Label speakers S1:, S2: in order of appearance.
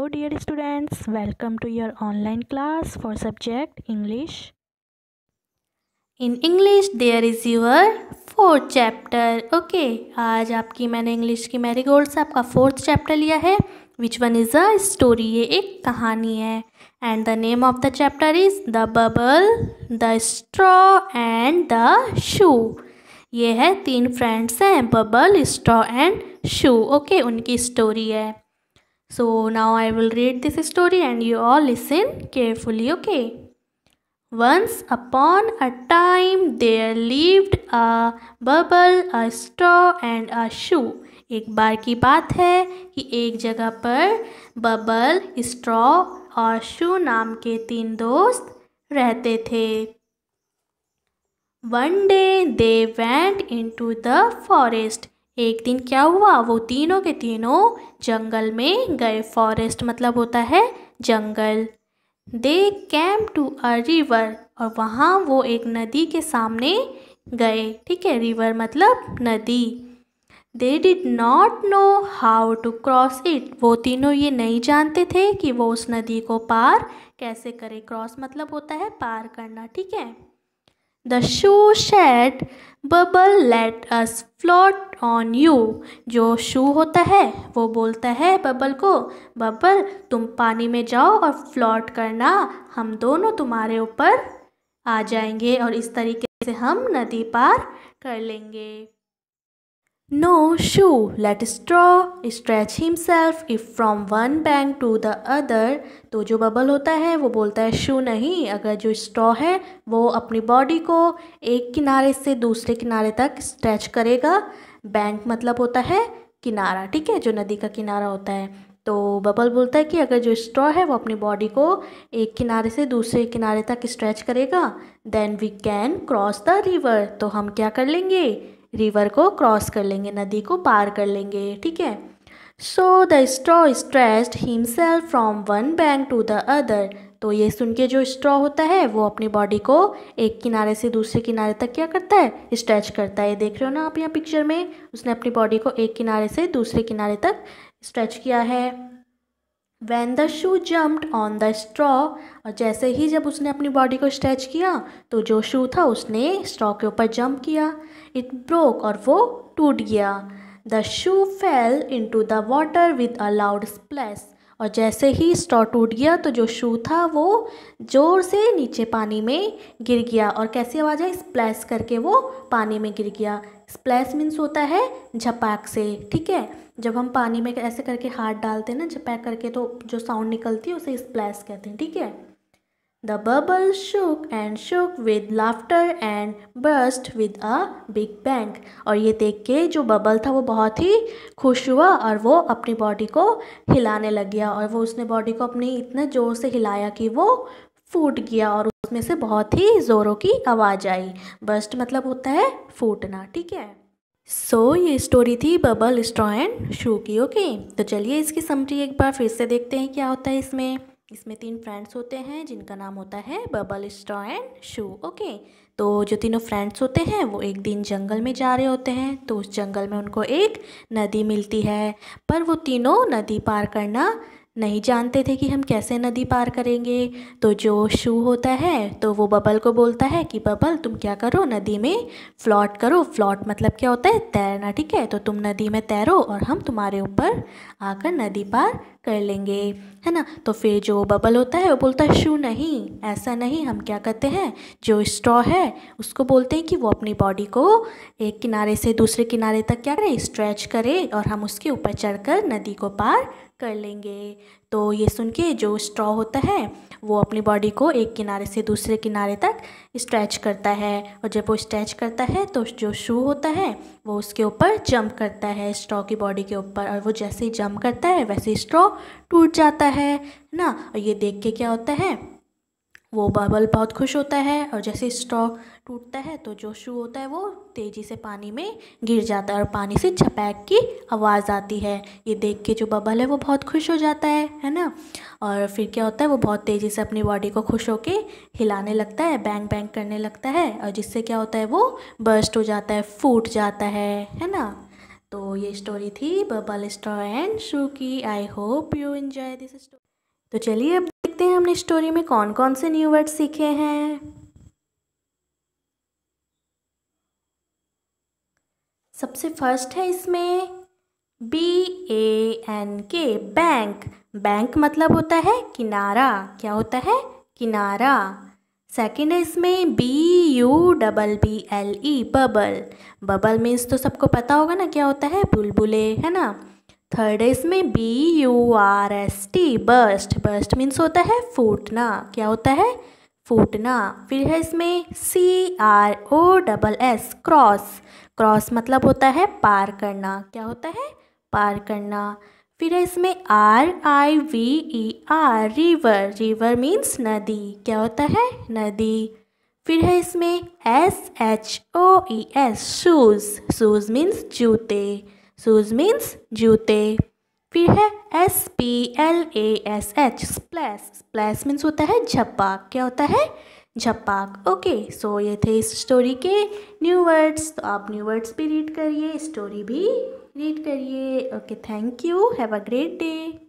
S1: Hello dear students, welcome to your online class for subject English.
S2: In English there is your fourth chapter. Okay, आज आपकी मैंने English की marigold से आपका fourth chapter लिया है. Which one is a story? ये एक कहानी है. And the name of the chapter is The Bubble, The Straw and the Shoe. ये है 3 फ्रेंड्स हैं, bubble, straw and shoe. Okay, उनकी स्टोरी है. So now I will read this story and you all listen carefully. Okay. Once upon a time there lived a bubble, a straw and a shoe. एक बार की बात है कि एक जगह पर बबल, स्ट्रॉ और शू नाम के 3 दोस्त रहते थे. One day they went into the forest. एक दिन क्या हुआ, वो तीनों के तीनों जंगल में गए. फॉरेस्ट मतलब होता है जंगल. They came to a river. और वहाँ वो एक नदी के सामने गए. ठीक है, रिवर मतलब नदी. They did not know how to cross it. वो तीनों ये नहीं जानते थे कि वो उस नदी को पार कैसे करें. क्रॉस मतलब होता है पार करना. ठीक है. The shoe said, Bubble, let us float on you. जो शू होता है वो बोलता है बबल को, बबल तुम पानी में जाओ और फ्लोट करना, हम दोनों तुम्हारे ऊपर आ जाएंगे और इस तरीके से हम नदी पार कर लेंगे. No, shoe, let straw stretch himself if from one bank to the other. तो जो बबल होता है वो बोलता है शू नहीं, अगर जो स्ट्रॉ है वो अपनी बॉडी को एक किनारे से दूसरे किनारे तक स्ट्रेच करेगा. बैंक मतलब होता है किनारा. ठीक है, जो नदी का किनारा होता है. तो बबल बोलता है कि अगर जो स्ट्रॉ है वो अपनी बॉडी को एक किनारे से दूसरे किनारे तक स्ट्रेच करेगा, then we can cross the river. तो हम क्या कर लेंगे, रिवर को क्रॉस कर लेंगे, नदी को पार कर लेंगे. ठीक है. So the straw stretched himself from one bank to the other. तो ये सुन के जो स्ट्रॉ होता है वो अपनी बॉडी को एक किनारे से दूसरे किनारे तक क्या करता है, स्ट्रेच करता है. देख रहे हो ना आप यहाँ पिक्चर में, उसने अपनी बॉडी को एक किनारे से दूसरे किनारे तक स्ट्रेच किया है. When the shoe jumped on the straw. और जैसे ही जब उसने अपनी बॉडी को स्ट्रेच किया तो जो शू था उसने स्ट्रॉ के ऊपर जंप किया. It broke. और वो टूट गया. The shoe fail into the water with a loud splash. और जैसे ही स्ट्रॉ टूट गया तो जो शू था वो ज़ोर से नीचे पानी में गिर गया. और कैसी आवाज़ है, स्प्लैश करके वो पानी में गिर गया. स्प्लैश मीन्स होता है झपाक से. ठीक है, जब हम पानी में ऐसे करके हाथ डालते हैं ना झपैक करके, तो जो साउंड निकलती है उसे स्प्लैश कहते हैं. ठीक है. The bubble shook and shook with laughter and burst with a big bang. और ये देख के जो बबल था वो बहुत ही खुश हुआ और वो अपनी बॉडी को हिलाने लग गया. और वो उसने बॉडी को अपनी इतने ज़ोर से हिलाया कि वो फूट गया और उसमें से बहुत ही ज़ोरों की आवाज़ आई. बस्ट मतलब होता है फूटना. ठीक है. सो ये स्टोरी थी बबल, स्ट्रॉ एंड शू की. ओके, तो चलिए इसकी समरी एक बार फिर से देखते हैं क्या होता है इसमें. 3 फ्रेंड्स होते हैं जिनका नाम होता है bubble, straw and shoe. Okay, तो जो तीनों फ्रेंड्स होते हैं वो एक दिन जंगल में जा रहे होते हैं. तो उस जंगल में उनको एक नदी मिलती है, पर वो तीनों नदी पार करना नहीं जानते थे कि हम कैसे नदी पार करेंगे. तो जो शू होता है तो वो बबल को बोलता है कि बबल तुम क्या करो, नदी में फ्लॉट करो. फ्लॉट मतलब क्या होता है, तैरना. ठीक है, तो तुम नदी में तैरो और हम तुम्हारे ऊपर आकर नदी पार कर लेंगे, है ना. तो फिर जो बबल होता है वो बोलता है शू नहीं, ऐसा नहीं. हम क्या करते हैं, जो स्ट्रॉ है उसको बोलते हैं कि वो अपनी बॉडी को एक किनारे से दूसरे किनारे तक क्या करे, स्ट्रेच करे और हम उसके ऊपर चढ़कर नदी को पार कर लेंगे. तो ये सुन के जो स्ट्रॉ होता है वो अपनी बॉडी को एक किनारे से दूसरे किनारे तक स्ट्रेच करता है. और जब वो स्ट्रेच करता है तो जो शू होता है वो उसके ऊपर जंप करता है, स्ट्रॉ की बॉडी के ऊपर. और वो जैसे ही जंप करता है वैसे ही स्ट्रॉ टूट जाता है ना. और ये देख के क्या होता है, वो बबल बहुत खुश होता है. और जैसे स्ट्रॉ टूटता है तो जो शू होता है वो तेज़ी से पानी में गिर जाता है और पानी से झपैक की आवाज़ आती है. ये देख के जो बबल है वो बहुत खुश हो जाता है ना. और फिर क्या होता है, वो बहुत तेज़ी से अपनी बॉडी को खुश होके हिलाने लगता है, बैंग बैंग करने लगता है. और जिससे क्या होता है, वो बर्स्ट हो जाता है, फूट जाता है ना. तो ये स्टोरी थी बबल स्ट्रॉ एंड शू की। I hope you enjoy this story. तो चलिए अब देखते हैं हमने स्टोरी में कौन कौन से न्यू वर्ड सीखे हैं। सबसे फर्स्ट है इसमें BANK, बैंक। बैंक मतलब होता है किनारा। क्या होता है? किनारा। सेकंड है इसमें BUBBLE, बबल। बबल मीन्स तो सबको पता होगा ना क्या होता है? बुलबुले, है ना। थर्ड है इसमें BURST, बर्स्ट। बर्स्ट मीन्स होता है फूटना। क्या होता है? फूटना। फिर है इसमें CROSS, क्रॉस। क्रॉस मतलब होता है पार करना। क्या होता है? पार करना। फिर है इसमें RIVER, रिवर। रिवर मीन्स नदी। क्या होता है? नदी। फिर है इसमें SHOES, शूज़। शूज़ मीन्स जूते। शूज़ मीन्स जूते। फिर है SPLASH, स्प्लैश। स्प्लैश मीन्स होता है झपाक। क्या होता है? झपाक। ओके, सो ये थे इस स्टोरी के न्यू वर्ड्स। तो आप न्यू वर्ड्स भी रीड करिए, स्टोरी भी रीड करिए। Okay, thank you, have a great day.